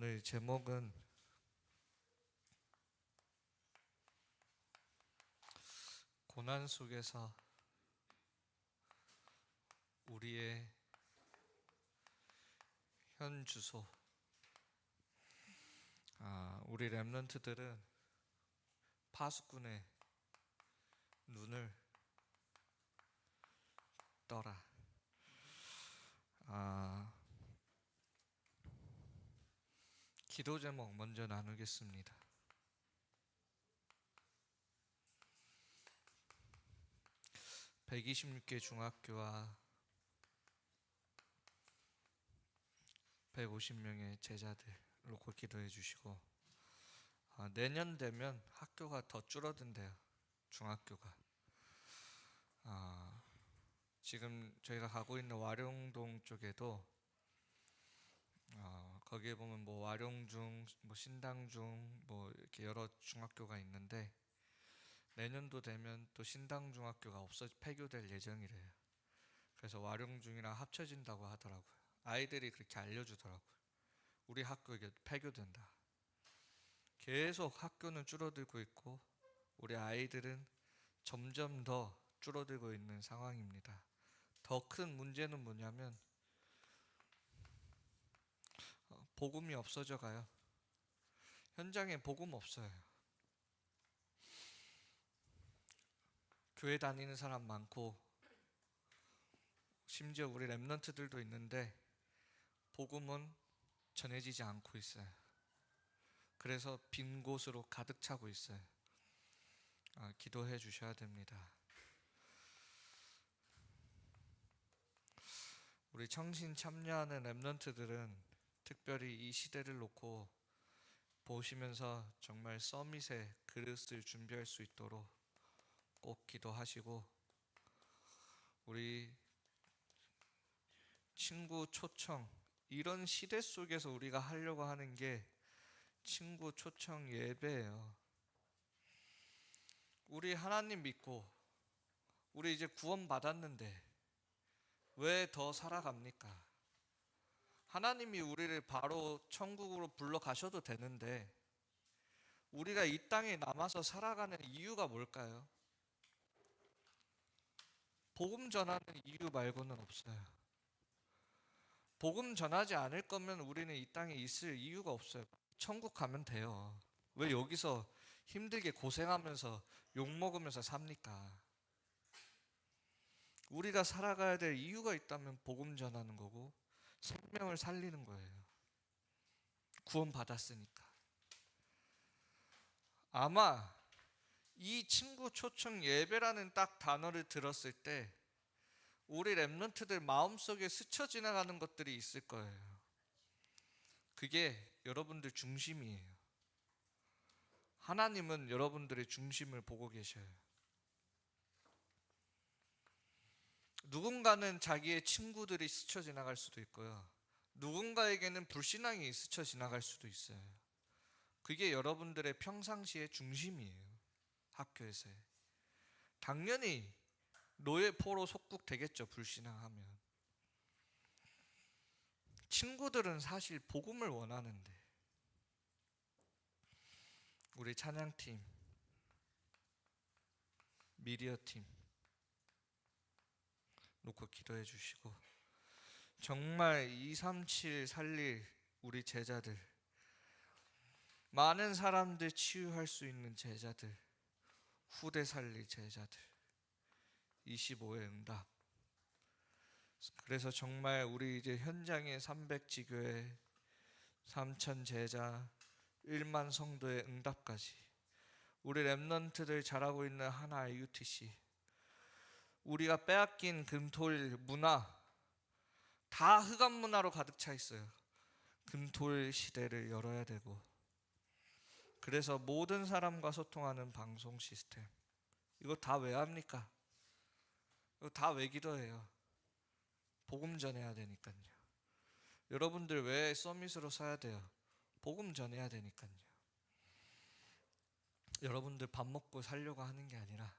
오늘 제목은 고난 속에서 우리의 현 주소. 우리 렘넌트들은 파수꾼의 눈을 떠라. 기도 제목 먼저 나누겠습니다. (126개) 중학교와 150명의 제자들 놓고 기도해 주시고, 내년 되면 학교가 더 줄어든대요. 중학교가. 지금 저희가 가고 있는 와룡동 쪽에도 거기에 보면 뭐 와룡중, 뭐 신당중, 뭐 이렇게 여러 중학교가 있는데, 내년도 되면 또 신당중학교가 폐교될 예정이래요. 그래서 와룡중이랑 합쳐진다고 하더라고요. 아이들이 그렇게 알려주더라고요. 우리 학교 이게 폐교된다. 계속 학교는 줄어들고 있고 우리 아이들은 점점 더 줄어들고 있는 상황입니다. 더 큰 문제는 뭐냐면 복음이 없어져 가요. 현장에 복음 없어요. 교회 다니는 사람 많고 심지어 우리 렘넌트들도 있는데 복음은 전해지지 않고 있어요. 그래서 빈 곳으로 가득 차고 있어요. 기도해 주셔야 됩니다. 우리 청신 참여하는 렘넌트들은 특별히 이 시대를 놓고 보시면서 정말 서밋의 그릇을 준비할 수 있도록 꼭 기도하시고, 우리 친구 초청, 이런 시대 속에서 우리가 하려고 하는 게 친구 초청 예배예요. 우리 하나님 믿고 우리 이제 구원 받았는데 왜 더 살아갑니까? 하나님이 우리를 바로 천국으로 불러가셔도 되는데 우리가 이 땅에 남아서 살아가는 이유가 뭘까요? 복음 전하는 이유 말고는 없어요. 복음 전하지 않을 거면 우리는 이 땅에 있을 이유가 없어요. 천국 가면 돼요. 왜 여기서 힘들게 고생하면서 욕먹으면서 삽니까? 우리가 살아가야 될 이유가 있다면 복음 전하는 거고 생명을 살리는 거예요. 구원 받았으니까. 아마 이 친구 초청 예배라는 딱 단어를 들었을 때 우리 렘넌트들 마음속에 스쳐 지나가는 것들이 있을 거예요. 그게 여러분들 중심이에요. 하나님은 여러분들의 중심을 보고 계셔요. 누군가는 자기의 친구들이 스쳐 지나갈 수도 있고요. 누군가에게는 불신앙이 스쳐 지나갈 수도 있어요. 그게 여러분들의 평상시의 중심이에요. 학교에서의. 당연히 노예포로 속국 되겠죠. 불신앙하면. 친구들은 사실 복음을 원하는데, 우리 찬양팀, 미디어팀 놓고 기도해 주시고, 정말 237 살릴 우리 제자들, 많은 사람들 치유할 수 있는 제자들, 후대 살릴 제자들, 25의 응답. 그래서 정말 우리 이제 현장에 300지교회, 3,000 제자, 1만 성도의 응답까지, 우리 렘넌트들 잘하고 있는 하나 IUTC, 우리가 빼앗긴 금토일 문화, 다 흑암 문화로 가득 차 있어요. 금토일 시대를 열어야 되고, 그래서 모든 사람과 소통하는 방송 시스템, 이거 다 왜 합니까? 이거 다 왜 기도해요? 복음 전해야 되니까요. 여러분들 왜 서밋으로 서야 돼요? 복음 전해야 되니까요. 여러분들 밥 먹고 살려고 하는 게 아니라,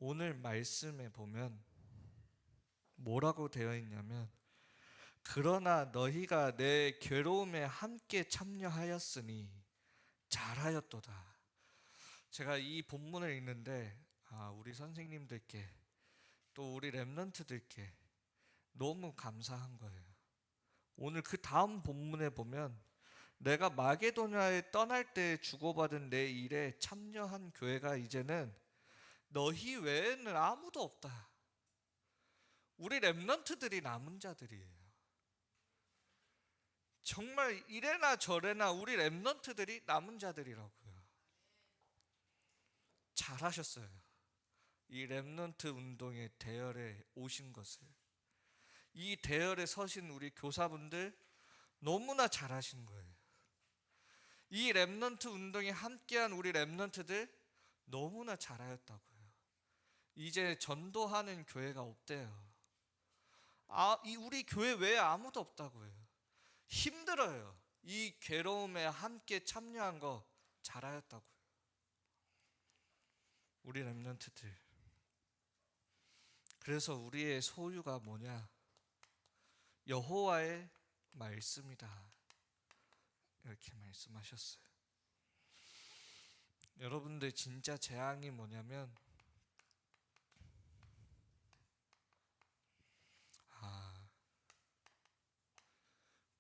오늘 말씀에 보면 뭐라고 되어 있냐면, 그러나 너희가 내 괴로움에 함께 참여하였으니 잘하였도다. 제가 이 본문을 읽는데 우리 선생님들께 또 우리 렘넌트들께 너무 감사한 거예요. 오늘 그 다음 본문에 보면 내가 마게도냐에 떠날 때 주고받은 내 일에 참여한 교회가 이제는 너희 외에는 아무도 없다. 우리 렘넌트들이 남은 자들이에요. 정말 이래나 저래나 우리 렘넌트들이 남은 자들이라고요. 잘하셨어요. 이 렘넌트 운동의 대열에 오신 것을. 이 대열에 서신 우리 교사분들 너무나 잘하신 거예요. 이 렘넌트 운동에 함께한 우리 렘넌트들 너무나 잘하였다고요. 이제 전도하는 교회가 없대요. 우리 교회 외에 아무도 없다고요. 힘들어요. 이 괴로움에 함께 참여한 거 잘하였다고요. 우리 렘넌트들. 그래서 우리의 소유가 뭐냐? 여호와의 말씀이다. 이렇게 말씀하셨어요. 여러분들 진짜 재앙이 뭐냐면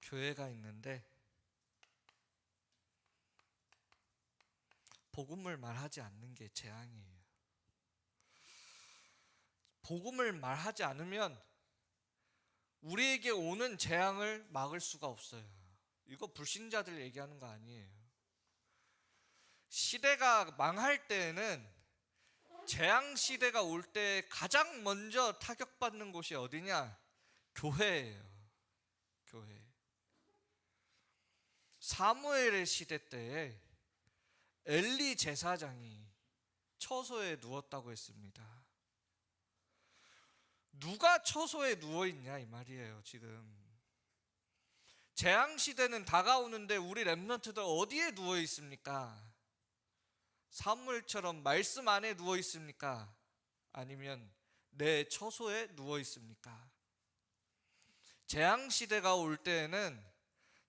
교회가 있는데 복음을 말하지 않는 게 재앙이에요. 복음을 말하지 않으면 우리에게 오는 재앙을 막을 수가 없어요. 이거 불신자들 얘기하는 거 아니에요. 시대가 망할 때에는, 재앙 시대가 올 때 가장 먼저 타격받는 곳이 어디냐? 교회예요. 교회. 사무엘의 시대 때에 엘리 제사장이 처소에 누웠다고 했습니다. 누가 처소에 누워있냐 이 말이에요. 지금 재앙시대는 다가오는데 우리 렘넌트들 어디에 누워있습니까? 사무엘처럼 말씀 안에 누워있습니까? 아니면 내 처소에 누워있습니까? 재앙시대가 올 때에는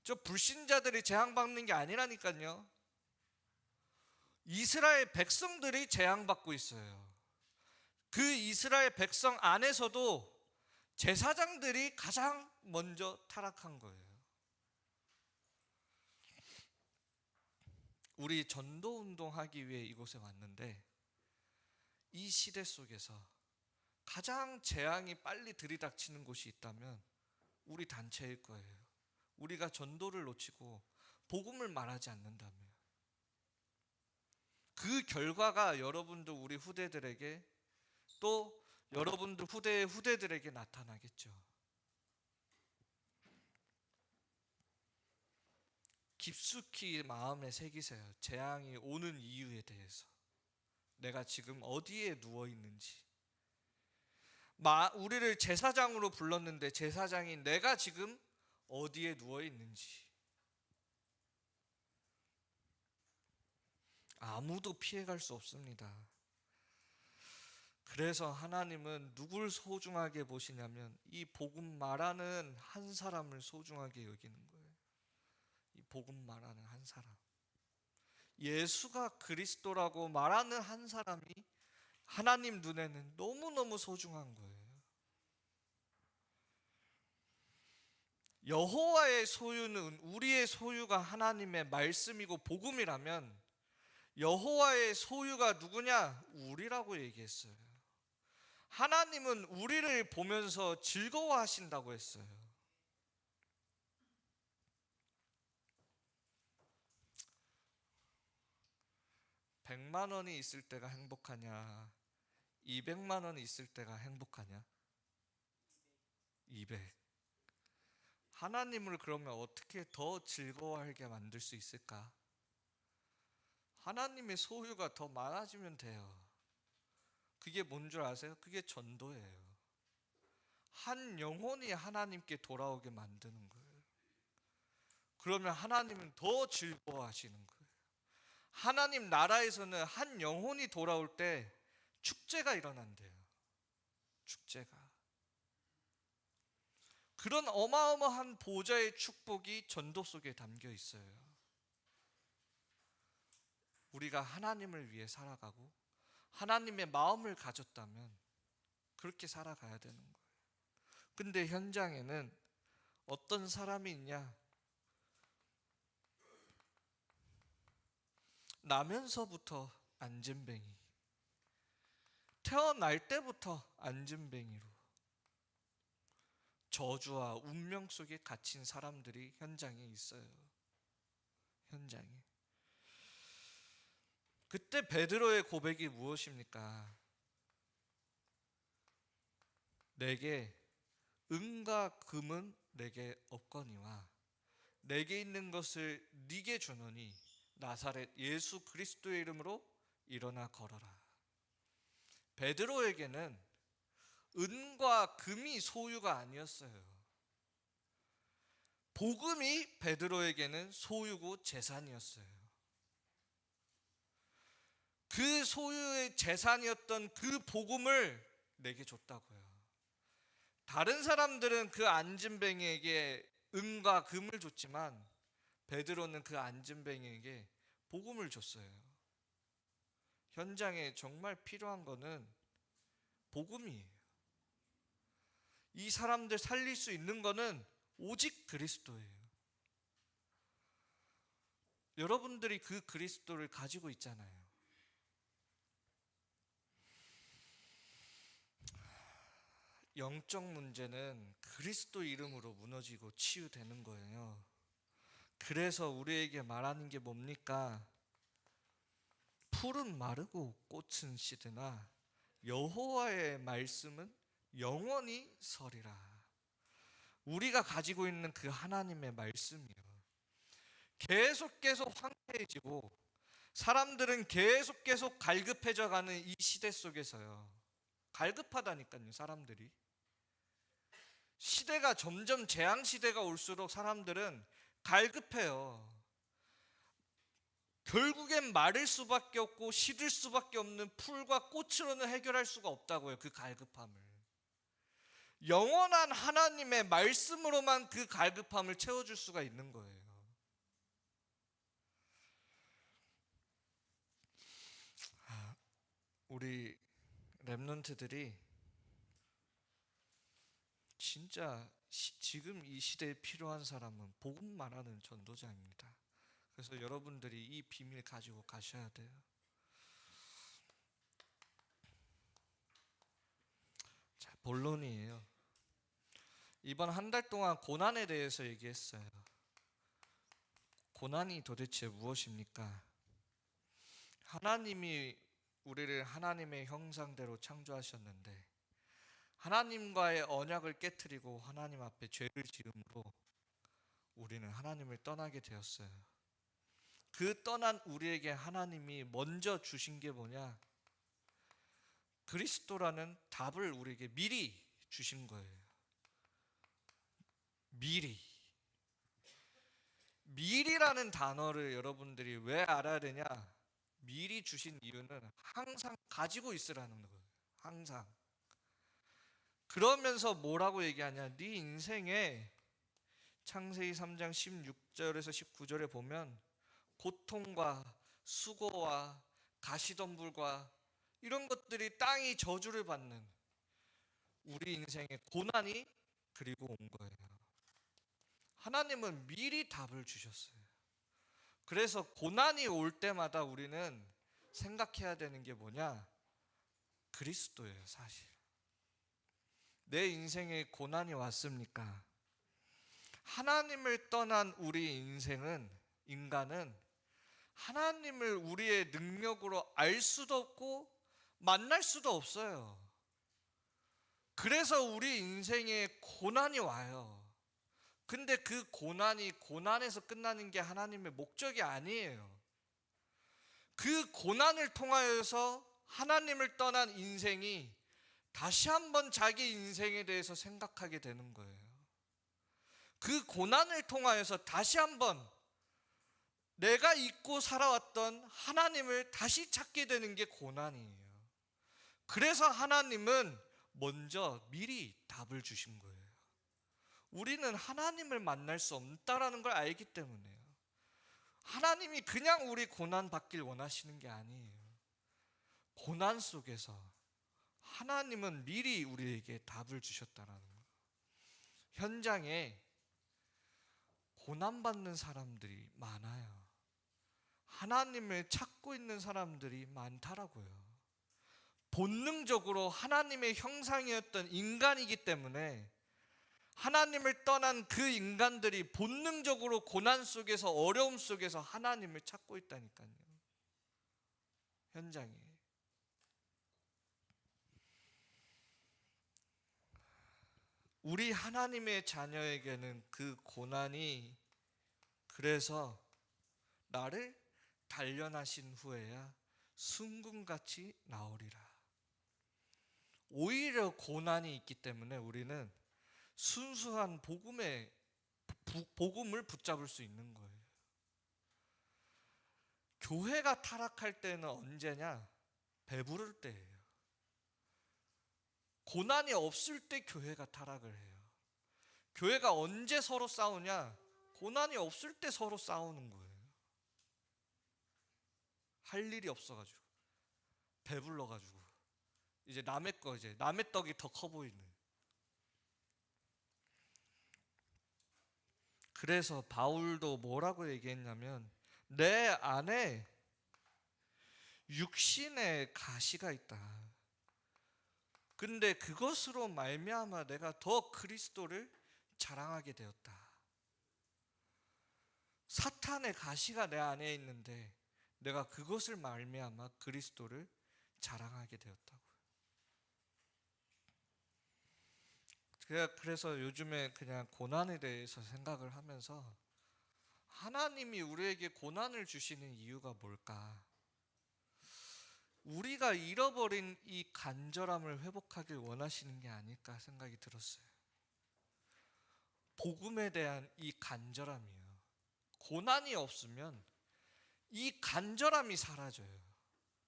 저 불신자들이 재앙받는 게 아니라니까요. 이스라엘 백성들이 재앙받고 있어요. 그 이스라엘 백성 안에서도 제사장들이 가장 먼저 타락한 거예요. 우리 전도운동 하기 위해 이곳에 왔는데 이 시대 속에서 가장 재앙이 빨리 들이닥치는 곳이 있다면 우리 단체일 거예요. 우리가 전도를 놓치고 복음을 말하지 않는다면 그 결과가 여러분들 우리 후대들에게 또 여러분들 후대의 후대들에게 나타나겠죠. 깊숙이 마음에 새기세요. 재앙이 오는 이유에 대해서. 내가 지금 어디에 누워 있는지. 우리를 제사장으로 불렀는데 제사장이 내가 지금 어디에 누워 있는지. 아무도 피해갈 수 없습니다. 그래서 하나님은 누굴 소중하게 보시냐면 이 복음 말하는 한 사람을 소중하게 여기는 거예요. 이 복음 말하는 한 사람. 예수가 그리스도라고 말하는 한 사람이 하나님 눈에는 너무너무 소중한 거예요. 여호와의 소유는, 우리의 소유가 하나님의 말씀이고 복음이라면 여호와의 소유가 누구냐? 우리라고 얘기했어요. 하나님은 우리를 보면서 즐거워하신다고 했어요. (100만 원이) 있을 때가 행복하냐? (200만 원이) 있을 때가 행복하냐? 200. 하나님을 그러면 어떻게 더 즐거워하게 만들 수 있을까? 하나님의 소유가 더 많아지면 돼요. 그게 뭔 줄 아세요? 그게 전도예요. 한 영혼이 하나님께 돌아오게 만드는 거예요. 그러면 하나님은 더 즐거워하시는 거예요. 하나님 나라에서는 한 영혼이 돌아올 때 축제가 일어난대요. 축제가. 그런 어마어마한 보좌의 축복이 전도 속에 담겨 있어요. 우리가 하나님을 위해 살아가고 하나님의 마음을 가졌다면 그렇게 살아가야 되는 거예요. 근데 현장에는 어떤 사람이 있냐? 나면서부터 안진뱅이, 태어날 때부터 안진뱅이로 저주와 운명 속에 갇힌 사람들이 현장에 있어요. 현장에. 그때 베드로의 고백이 무엇입니까? 내게 은과 금은 내게 없거니와 내게 있는 것을 네게 주노니 나사렛 예수 그리스도의 이름으로 일어나 걸어라. 베드로에게는 은과 금이 소유가 아니었어요. 복음이 베드로에게는 소유고 재산이었어요. 그 소유의 재산이었던 그 복음을 내게 줬다고요. 다른 사람들은 그 안진뱅이에게 은과 금을 줬지만 베드로는 그 안진뱅이에게 복음을 줬어요. 현장에 정말 필요한 거는 복음이에요. 이 사람들 살릴 수 있는 거는 오직 그리스도예요. 여러분들이 그 그리스도를 가지고 있잖아요. 영적 문제는 그리스도 이름으로 무너지고 치유되는 거예요. 그래서 우리에게 말하는 게 뭡니까? 풀은 마르고 꽃은 시드나 여호와의 말씀은 영원히 서리라. 우리가 가지고 있는 그 하나님의 말씀이요. 계속 황폐해지고 사람들은 계속 갈급해져 가는 이 시대 속에서요. 갈급하다니까요, 사람들이. 시대가 점점 재앙 시대가 올수록 사람들은 갈급해요. 결국엔 마를 수밖에 없고 시들 수밖에 없는 풀과 꽃으로는 해결할 수가 없다고요. 그 갈급함을. 영원한 하나님의 말씀으로만 그 갈급함을 채워줄 수가 있는 거예요. 우리 렘넌트들이 진짜 지금 이 시대에 필요한 사람은 복음 말하는 전도자입니다. 그래서 여러분들이 이 비밀 가지고 가셔야 돼요. 자, 본론이에요. 이번 한 달 동안 고난에 대해서 얘기했어요. 고난이 도대체 무엇입니까? 하나님이 우리를 하나님의 형상대로 창조하셨는데 하나님과의 언약을 깨트리고 하나님 앞에 죄를 지음으로 우리는 하나님을 떠나게 되었어요. 그 떠난 우리에게 하나님이 먼저 주신 게 뭐냐? 그리스도라는 답을 우리에게 미리 주신 거예요. 미리라는 단어를 여러분들이 왜 알아야 되냐? 미리 주신 이유는 항상 가지고 있으라는 거예요. 항상. 그러면서 뭐라고 얘기하냐? 네 인생에 창세기 3장 16절에서 19절에 보면 고통과 수고와 가시덤불과 이런 것들이 땅이 저주를 받는 우리 인생의 고난이 그리고 온 거예요. 하나님은 미리 답을 주셨어요. 그래서 고난이 올 때마다 우리는 생각해야 되는 게 뭐냐? 그리스도예요, 사실. 내 인생에 고난이 왔습니까? 하나님을 떠난 우리 인간은 하나님을 우리의 능력으로 알 수도 없고 만날 수도 없어요. 그래서 우리 인생에 고난이 와요. 근데 그 고난이 고난에서 끝나는 게 하나님의 목적이 아니에요. 그 고난을 통하여서 하나님을 떠난 인생이 다시 한번 자기 인생에 대해서 생각하게 되는 거예요. 그 고난을 통하여서 다시 한번 내가 잊고 살아왔던 하나님을 다시 찾게 되는 게 고난이에요. 그래서 하나님은 먼저 미리 답을 주신 거예요. 우리는 하나님을 만날 수 없다라는 걸 알기 때문에요. 하나님이 그냥 우리 고난 받길 원하시는 게 아니에요. 고난 속에서 하나님은 미리 우리에게 답을 주셨다라는 거예요. 현장에 고난받는 사람들이 많아요. 하나님을 찾고 있는 사람들이 많다라고요. 본능적으로 하나님의 형상이었던 인간이기 때문에 하나님을 떠난 그 인간들이 본능적으로 고난 속에서, 어려움 속에서 하나님을 찾고 있다니까요. 현장에. 우리 하나님의 자녀에게는 그 고난이 그래서 나를 단련하신 후에야 순금같이 나오리라. 오히려 고난이 있기 때문에 우리는 순수한 복음을 붙잡을 수 있는 거예요. 교회가 타락할 때는 언제냐? 배부를 때예요. 고난이 없을 때 교회가 타락을 해요. 교회가 언제 서로 싸우냐? 고난이 없을 때 서로 싸우는 거예요. 할 일이 없어가지고, 배불러가지고, 이제 남의 떡이 더 커 보이는. 그래서 바울도 뭐라고 얘기했냐면, 내 안에 육신의 가시가 있다. 근데 그것으로 말미암아 내가 더 그리스도를 자랑하게 되었다. 사탄의 가시가 내 안에 있는데 내가 그것을 말미암아 그리스도를 자랑하게 되었다고요. 그래서 요즘에 그냥 고난에 대해서 생각을 하면서 하나님이 우리에게 고난을 주시는 이유가 뭘까? 우리가 잃어버린 이 간절함을 회복하길 원하시는 게 아닐까 생각이 들었어요. 복음에 대한 이 간절함이요. 고난이 없으면 이 간절함이 사라져요.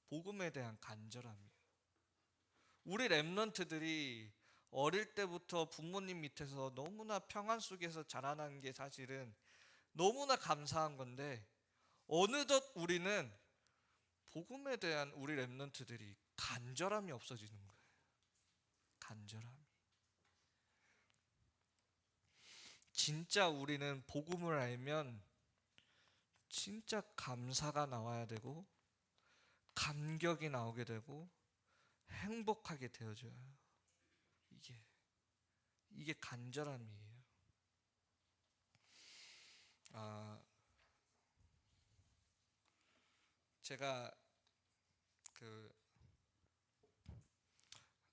복음에 대한 간절함이요. 우리 랩런트들이 어릴 때부터 부모님 밑에서 너무나 평안 속에서 자라난 게 사실은 너무나 감사한 건데, 어느덧 우리는 복음에 대한 우리 랩런트들이 간절함이 없어지는 거예요. 간절함이. 진짜 우리는 복음을 알면 진짜 감사가 나와야 되고 감격이 나오게 되고 행복하게 되어져요. 이게 간절함이에요. 제가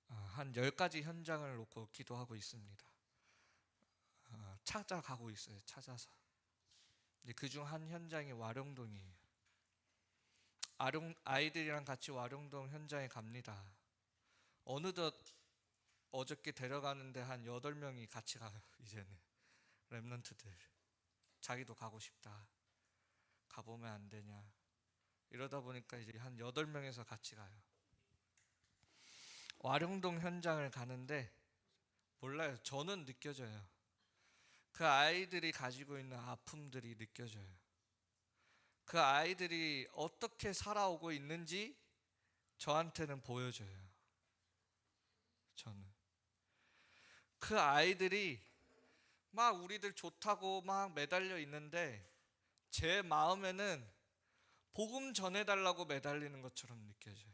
한 10가지 현장을 놓고 기도하고 있습니다. 찾아가고 있어요. 찾아서. 그중 한 현장이 와룡동이에요. 아이들이랑 같이 와룡동 현장에 갑니다. 어느덧 어저께 데려가는데 한 8명이 같이 가요. 이제는 랩런트들. 자기도 가고 싶다. 가보면 안 되냐. 이러다 보니까 이제 한 8명에서 같이 가요. 와룡동 현장을 가는데 몰라요. 저는 느껴져요. 그 아이들이 가지고 있는 아픔들이 느껴져요. 그 아이들이 어떻게 살아오고 있는지 저한테는 보여져요. 저는 그 아이들이 막 우리들 좋다고 막 매달려 있는데 제 마음에는 복음 전해달라고 매달리는 것처럼 느껴져요.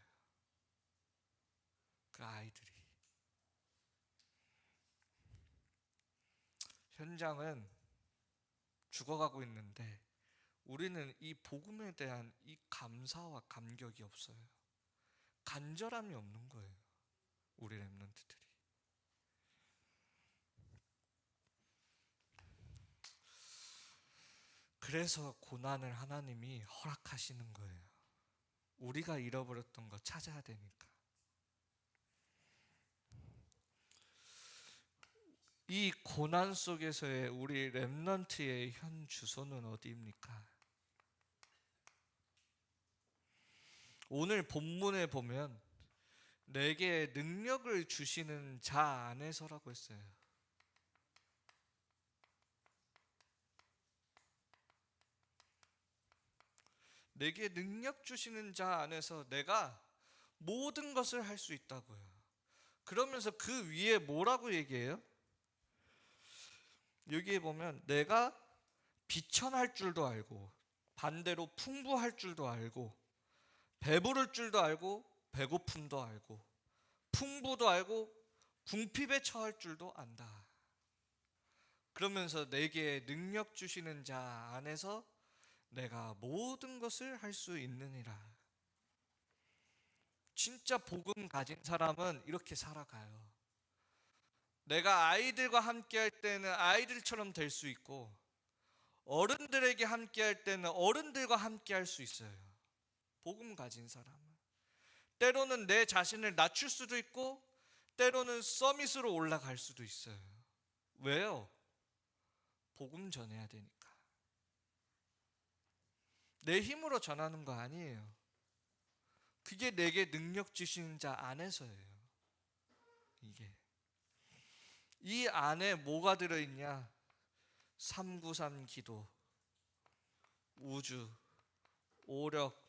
그 아이들이. 현장은 죽어가고 있는데 우리는 이 복음에 대한 이 감사와 감격이 없어요. 간절함이 없는 거예요. 우리 랩런트들이. 그래서 고난을 하나님이 허락하시는 거예요. 우리가 잃어버렸던 거 찾아야 되니까. 이 고난 속에서의 우리 랩런트의 현 주소는 어디입니까? 오늘 본문에 보면 내게 능력을 주시는 자 안에서라고 했어요. 내게 능력 주시는 자 안에서 내가 모든 것을 할 수 있다고요. 그러면서 그 위에 뭐라고 얘기해요? 여기에 보면 내가 비천할 줄도 알고 반대로 풍부할 줄도 알고 배부를 줄도 알고 배고픔도 알고 풍부도 알고 궁핍에 처할 줄도 안다. 그러면서 내게 능력 주시는 자 안에서 내가 모든 것을 할 수 있느니라. 진짜 복음 가진 사람은 이렇게 살아가요. 내가 아이들과 함께 할 때는 아이들처럼 될 수 있고 어른들에게 함께 할 때는 어른들과 함께 할 수 있어요. 복음 가진 사람은 때로는 내 자신을 낮출 수도 있고 때로는 서밋으로 올라갈 수도 있어요. 왜요? 복음 전해야 되니까. 내 힘으로 전하는 거 아니에요. 그게 내게 능력 주시는 자 안에서예요. 이게 이 안에 뭐가 들어있냐? 393 기도, 우주, 오력,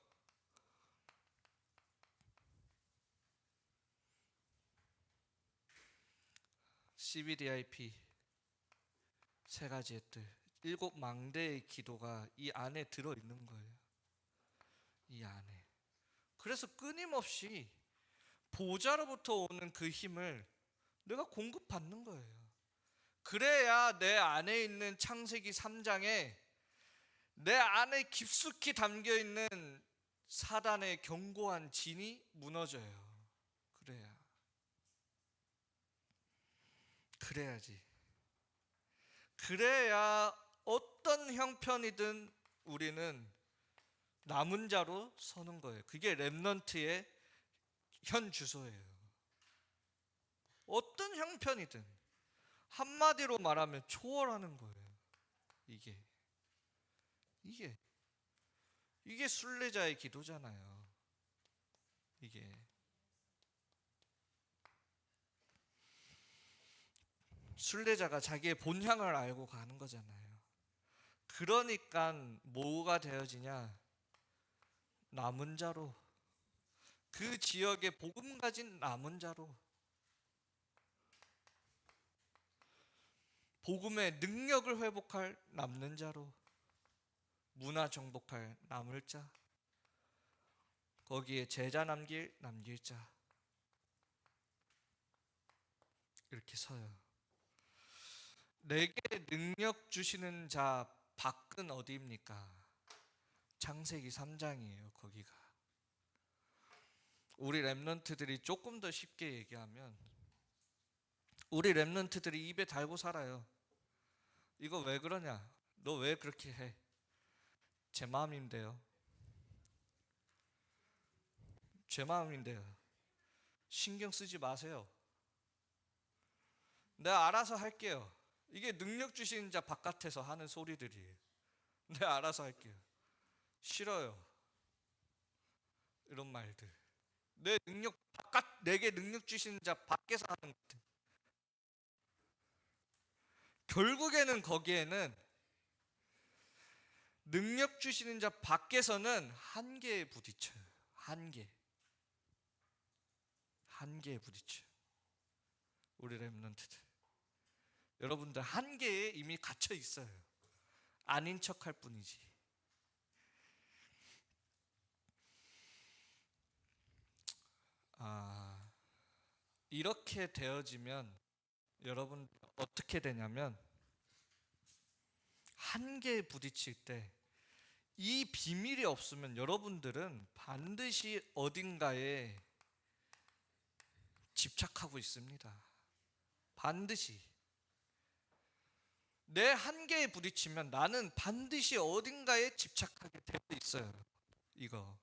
CBDIP 세 가지의 뜻, 7망대의 기도가 이 안에 들어있는 거예요. 이 안에. 그래서 끊임없이 보좌로부터 오는 그 힘을 내가 공급받는 거예요. 그래야 내 안에 있는 창세기 3장에 내 안에 깊숙이 담겨있는 사단의 견고한 진이 무너져요. 그래야지. 그래야 어떤 형편이든 우리는 남은 자로 서는 거예요. 그게 렘넌트의 현 주소예요. 어떤 형편이든 한마디로 말하면 초월하는 거예요. 이게 순례자의 기도잖아요. 이게 순례자가 자기의 본향을 알고 가는 거잖아요. 그러니까 뭐가 되어지냐? 남은 자로, 그 지역에 복음 가진 남은 자로, 복음의 능력을 회복할 남는 자로, 문화 정복할 남을 자, 거기에 제자 남길 자, 이렇게 서요. 내게 능력 주시는 자 밖은 어디입니까? 창세기 3장이에요. 거기가. 우리 렘넌트들이 조금 더 쉽게 얘기하면 우리 렘넌트들이 입에 달고 살아요. 이거 왜 그러냐? 너 왜 그렇게 해? 제 마음인데요. 제 마음인데요. 신경 쓰지 마세요. 내가 알아서 할게요. 이게 능력 주시는 자 바깥에서 하는 소리들이에요. 내가 알아서 할게요. 싫어요. 이런 말들. 내게 능력 주시는 자 밖에서 하는 것들. 결국에는 거기에는 능력 주시는 자 밖에서는 한계에 부딪혀요. 한계에 부딪혀요. 우리 렘넌트들. 여러분들 한계에 이미 갇혀 있어요. 아닌 척할 뿐이지. 이렇게 되어지면 여러분 어떻게 되냐면 한계에 부딪힐 때 이 비밀이 없으면 여러분들은 반드시 어딘가에 집착하고 있습니다. 반드시. 내 한계에 부딪히면 나는 반드시 어딘가에 집착하게 되어 있어요. 이거.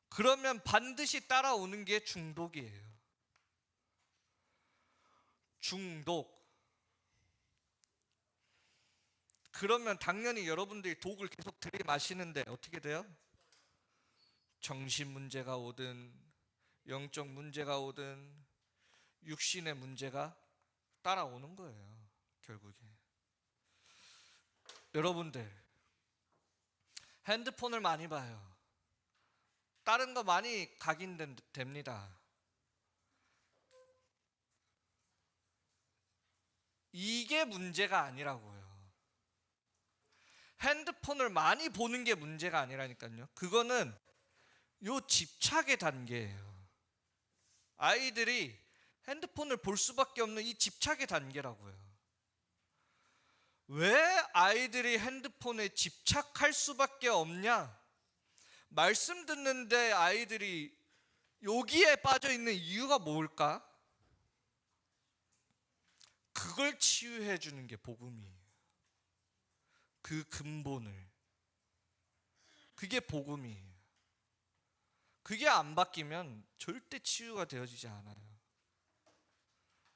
그러면 반드시 따라오는 게 중독이에요. 중독. 그러면 당연히 여러분들이 독을 계속 들이마시는데 어떻게 돼요? 정신 문제가 오든 영적 문제가 오든 육신의 문제가 따라오는 거예요. 결국에. 여러분들 핸드폰을 많이 봐요. 다른 거 많이 각인됩니다. 이게 문제가 아니라고요. 핸드폰을 많이 보는 게 문제가 아니라니까요. 그거는 요 집착의 단계예요. 아이들이 핸드폰을 볼 수밖에 없는 이 집착의 단계라고요. 왜 아이들이 핸드폰에 집착할 수밖에 없냐? 말씀 듣는데 아이들이 여기에 빠져 있는 이유가 뭘까? 그걸 치유해 주는 게 복음이에요. 그 근본을. 그게 복음이에요. 그게 안 바뀌면 절대 치유가 되어지지 않아요.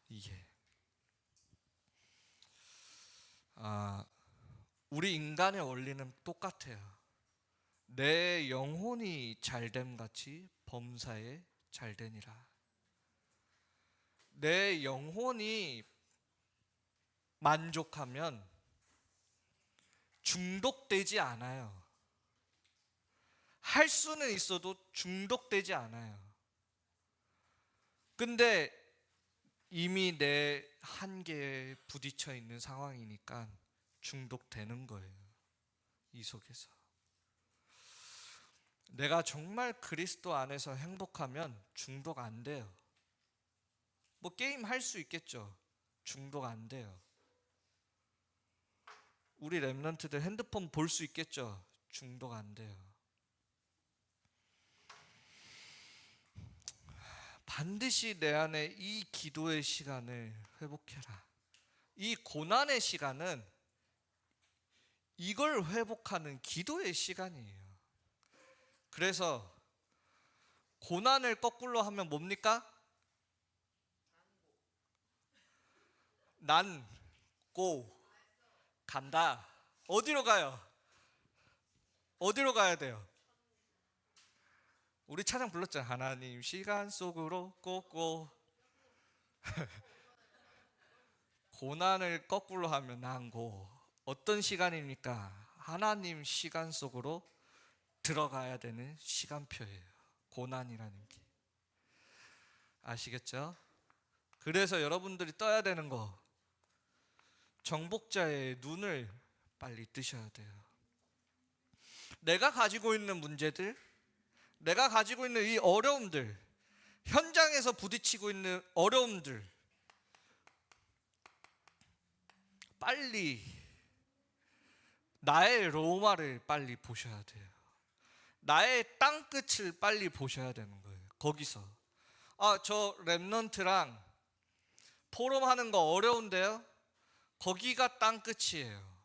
이게 우리 인간의 원리는 똑같아요. 내 영혼이 잘됨 같이 범사에 잘되니라. 내 영혼이 만족하면 중독되지 않아요. 할 수는 있어도 중독되지 않아요. 근데 이미 내 한계에 부딪혀 있는 상황이니까 중독되는 거예요. 이 속에서. 내가 정말 그리스도 안에서 행복하면 중독 안 돼요. 뭐 게임 할 수 있겠죠. 중독 안 돼요. 우리 랩런트들 핸드폰 볼 수 있겠죠. 중독 안 돼요. 반드시 내 안에 이 기도의 시간을 회복해라. 이 고난의 시간은 이걸 회복하는 기도의 시간이에요. 그래서 고난을 거꾸로 하면 뭡니까? 난고 간다. 어디로 가요? 어디로 가야 돼요? 우리 찬양 불렀잖아. 하나님 시간 속으로 꼭꼭. 고난을 거꾸로 하면 난고. 어떤 시간입니까? 하나님 시간 속으로 들어가야 되는 시간표예요. 고난이라는 게. 아시겠죠? 그래서 여러분들이 떠야 되는 거, 정복자의 눈을 빨리 뜨셔야 돼요. 내가 가지고 있는 문제들, 내가 가지고 있는 이 어려움들, 현장에서 부딪히고 있는 어려움들, 빨리 나의 로마를 빨리 보셔야 돼요. 나의 땅끝을 빨리 보셔야 되는 거예요. 거기서 저 랩넌트랑 포럼하는 거 어려운데요? 거기가 땅끝이에요.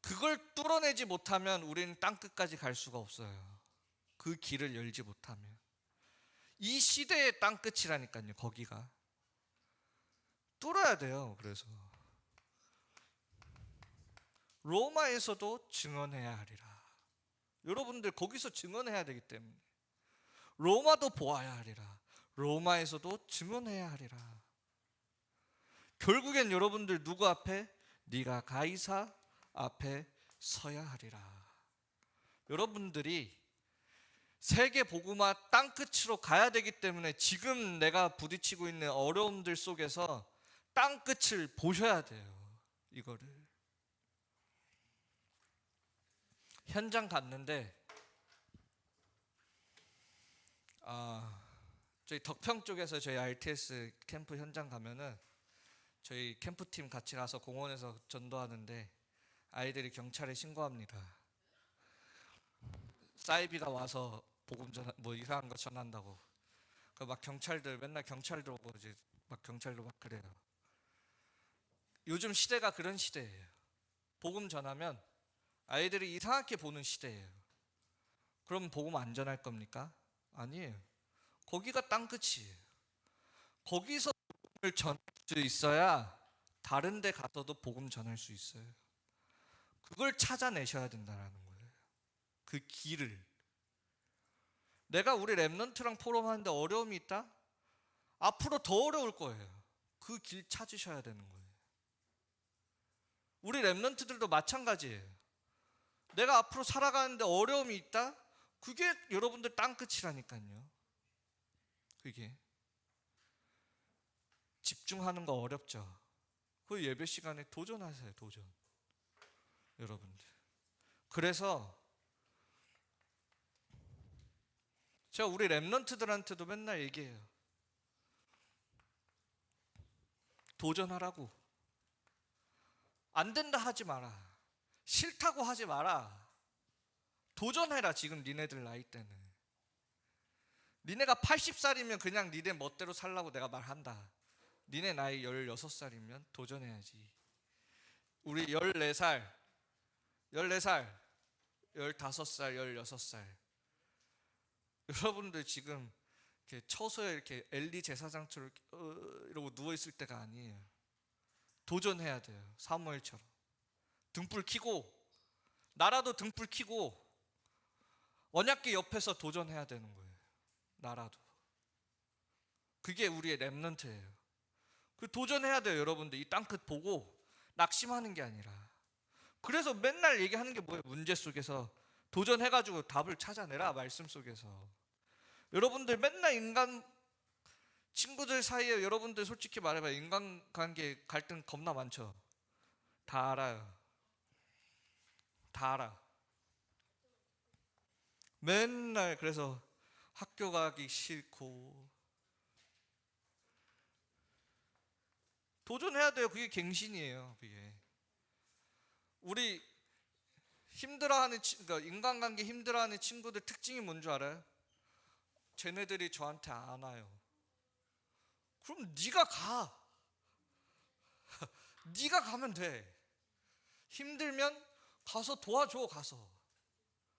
그걸 뚫어내지 못하면 우리는 땅끝까지 갈 수가 없어요. 그 길을 열지 못하면. 이 시대의 땅끝이라니까요. 거기가 뚫어야 돼요. 그래서 로마에서도 증언해야 하리라. 여러분들 거기서 증언해야 되기 때문에 로마도 보아야 하리라. 로마에서도 증언해야 하리라. 결국엔 여러분들 누구 앞에? 네가 가이사 앞에 서야 하리라. 여러분들이 세계 복음화 땅끝으로 가야 되기 때문에 지금 내가 부딪히고 있는 어려움들 속에서 땅끝을 보셔야 돼요. 이거를. 현장 갔는데 저희 덕평 쪽에서 저희 RTS 캠프 현장 가면은 저희 캠프팀 같이 가서 공원에서 전도하는데 아이들이 경찰에 신고합니다. 사이비가 와서 복음 전화 뭐 이상한 거 전한다고. 그 막 경찰들 맨날 경찰들 오고 이제 막 경찰도 막 그래요. 요즘 시대가 그런 시대예요. 복음 전하면 아이들이 이상하게 보는 시대예요. 그럼 복음 안 전할 겁니까? 아니에요. 거기가 땅끝이에요. 거기서 복음을 전할 수 있어야 다른 데 가서도 복음 전할 수 있어요. 그걸 찾아내셔야 된다는 거예요. 그 길을. 내가 우리 랩넌트랑 포럼하는데 어려움이 있다? 앞으로 더 어려울 거예요. 그 길 찾으셔야 되는 거예요. 우리 랩넌트들도 마찬가지예요. 내가 앞으로 살아가는데 어려움이 있다? 그게 여러분들 땅끝이라니까요. 그게 집중하는 거 어렵죠. 그 예배 시간에 도전하세요. 도전. 여러분들. 그래서 제가 우리 랩런트들한테도 맨날 얘기해요. 도전하라고. 안 된다 하지 마라. 싫다고 하지 마라. 도전해라. 지금 니네들 나이 때는. 니네가 80살이면 그냥 니네 멋대로 살라고 내가 말한다. 니네 나이 16살이면 도전해야지. 우리 14살, 15살, 16살 여러분들 지금 이렇게 처소에 이렇게 엘리 제사장처럼 이러고 누워있을 때가 아니에요. 도전해야 돼요. 사무엘처럼 등불 켜고, 나라도 등불 켜고 언약궤 옆에서 도전해야 되는 거예요. 나라도. 그게 우리의 랩런트예요. 그 도전해야 돼요. 여러분들 이 땅끝 보고 낙심하는 게 아니라. 그래서 맨날 얘기하는 게 뭐예요? 문제 속에서 도전해가지고 답을 찾아내라. 말씀 속에서. 여러분들 맨날 인간 친구들 사이에 여러분들 솔직히 말해봐요. 인간관계 갈등 겁나 많죠. 다 알아요. 다 알아. 맨날 그래서 학교 가기 싫고. 도전해야 돼요. 그게 갱신이에요. 그게. 우리 힘들어하는 그러니까 인간관계 힘들어하는 친구들 특징이 뭔 줄 알아요? 쟤네들이 저한테 안 와요. 그럼 네가 가. 네가 가면 돼. 힘들면 가서 도와줘. 가서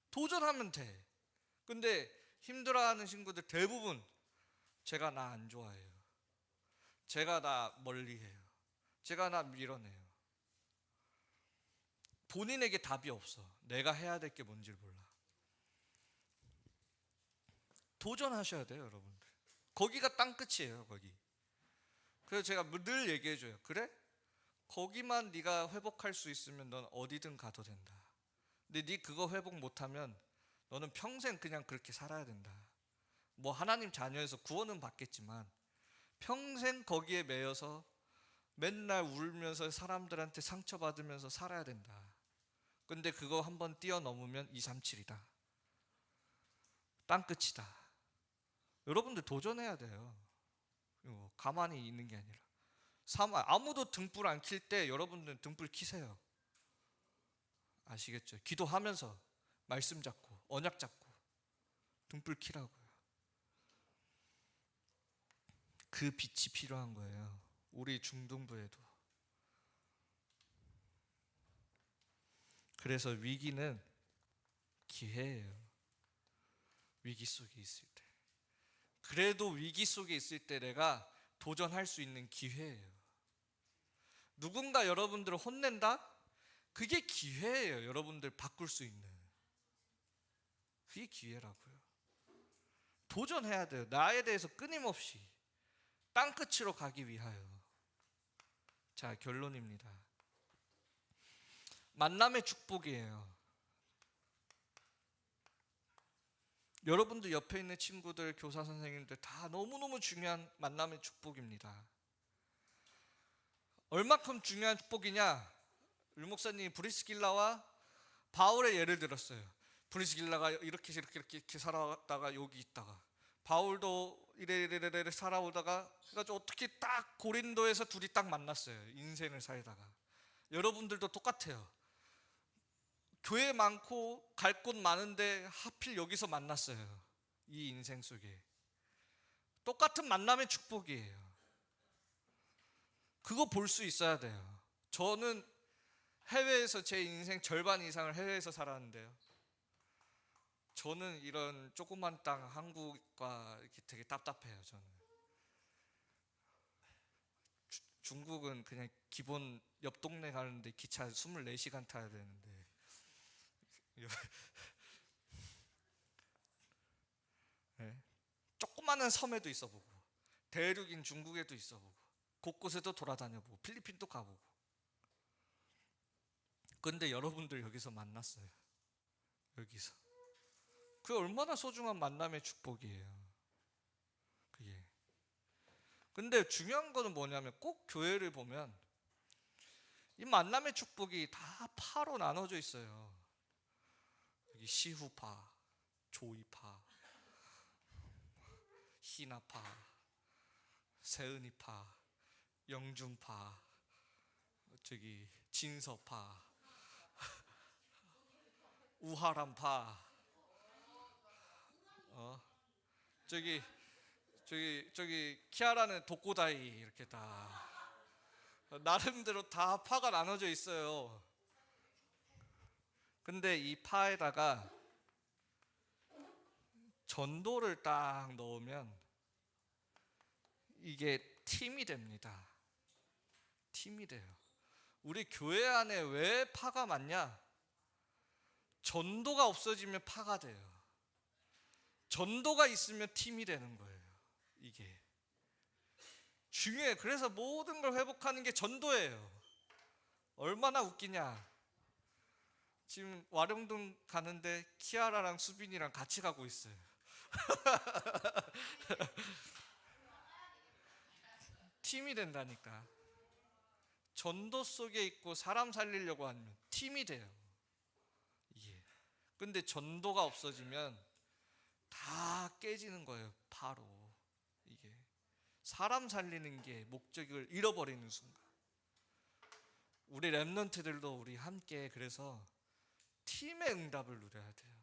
도전하면 돼. 근데 힘들어하는 친구들 대부분 제가 나 안 좋아해요. 제가 나 멀리해요. 제가 나 밀어내요. 본인에게 답이 없어. 내가 해야 될 게 뭔지 몰라. 도전하셔야 돼요. 여러분들. 거기가 땅끝이에요. 거기. 그래서 제가 늘 얘기해줘요. 그래? 거기만 네가 회복할 수 있으면 넌 어디든 가도 된다. 근데 네 그거 회복 못하면 너는 평생 그냥 그렇게 살아야 된다. 뭐 하나님 자녀에서 구원은 받겠지만 평생 거기에 매여서 맨날 울면서 사람들한테 상처받으면서 살아야 된다. 근데 그거 한번 뛰어넘으면 237이다. 땅끝이다. 여러분들 도전해야 돼요. 가만히 있는 게 아니라. 아무도 등불 안 킬 때 여러분들은 등불 켜세요. 아시겠죠? 기도하면서 말씀 잡고 언약 잡고 등불 켜라고요. 그 빛이 필요한 거예요. 우리 중등부에도. 그래서 위기는 기회예요. 위기 속에 있을 때. 그래도 위기 속에 있을 때 내가 도전할 수 있는 기회예요. 누군가 여러분들을 혼낸다? 그게 기회예요. 여러분들 바꿀 수 있는. 그게 기회라고요. 도전해야 돼요. 나에 대해서 끊임없이 땅끝으로 가기 위하여. 자, 결론입니다. 만남의 축복이에요. 여러분들 옆에 있는 친구들, 교사 선생님들 다 너무너무 중요한 만남의 축복입니다. 얼마큼 중요한 축복이냐? 류 목사님이 브리스길라와 바울의 예를 들었어요. 브리스길라가 이렇게 살아다가 여기 있다가 바울도 이래 살아오다가 그래가지고 어떻게 딱 고린도에서 둘이 딱 만났어요. 인생을 살다가. 여러분들도 똑같아요. 교회 많고 갈 곳 많은데 하필 여기서 만났어요. 이 인생 속에. 똑같은 만남의 축복이에요. 그거 볼 수 있어야 돼요. 저는 해외에서 제 인생 절반 이상을 해외에서 살았는데요. 저는 이런 조그만 땅 한국과 이렇게 되게 답답해요. 저는 중국은 그냥 기본 옆 동네 가는데 기차 24시간 타야 되는데 네. 조그마한 섬에도 있어보고 대륙인 중국에도 있어보고 곳곳에도 돌아다녀보고 필리핀도 가보고. 근데 여러분들 여기서 만났어요. 여기서. 그 얼마나 소중한 만남의 축복이에요. 그게. 근데 중요한 거는 뭐냐면 꼭 교회를 보면 이 만남의 축복이 다 파로 나눠져 있어요. 여기 시후파, 조이파, 희나파, 세은이파, 영준파, 저기 진서파, 우하람파, 저기 키아라는 독고다이 이렇게 다 나름대로 다 파가 나눠져 있어요. 근데 이 파에다가 전도를 딱 넣으면 이게 팀이 됩니다. 팀이 돼요. 우리 교회 안에 왜 파가 많냐? 전도가 없어지면 파가 돼요. 전도가 있으면 팀이 되는 거예요. 이게 중요해. 그래서 모든 걸 회복하는 게 전도예요. 얼마나 웃기냐? 지금 와룡동 가는데 키아라랑 수빈이랑 같이 가고 있어요. 팀이 된다니까. 전도 속에 있고 사람 살리려고 하면 팀이 돼요. 이게. 근데 전도가 없어지면 다 깨지는 거예요. 바로 이게 사람 살리는 게 목적을 잃어버리는 순간. 우리 렘넌트들도 우리 함께 그래서 팀의 응답을 누려야 돼요.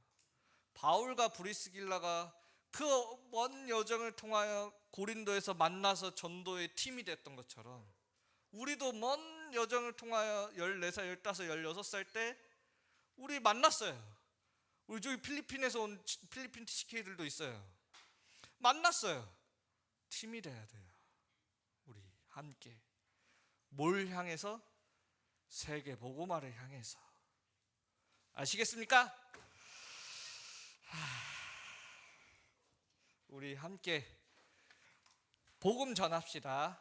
바울과 브리스길라가 그 먼 여정을 통하여 고린도에서 만나서 전도의 팀이 됐던 것처럼 우리도 먼 여정을 통하여 14살, 15, 16살 때 우리 만났어요. 우리 저기 필리핀에서 온 필리핀 TCK들도 있어요. 만났어요. 팀이 돼야 돼요. 우리 함께. 뭘 향해서? 세계 복음화를 향해서. 아시겠습니까? 우리 함께 복음 전합시다.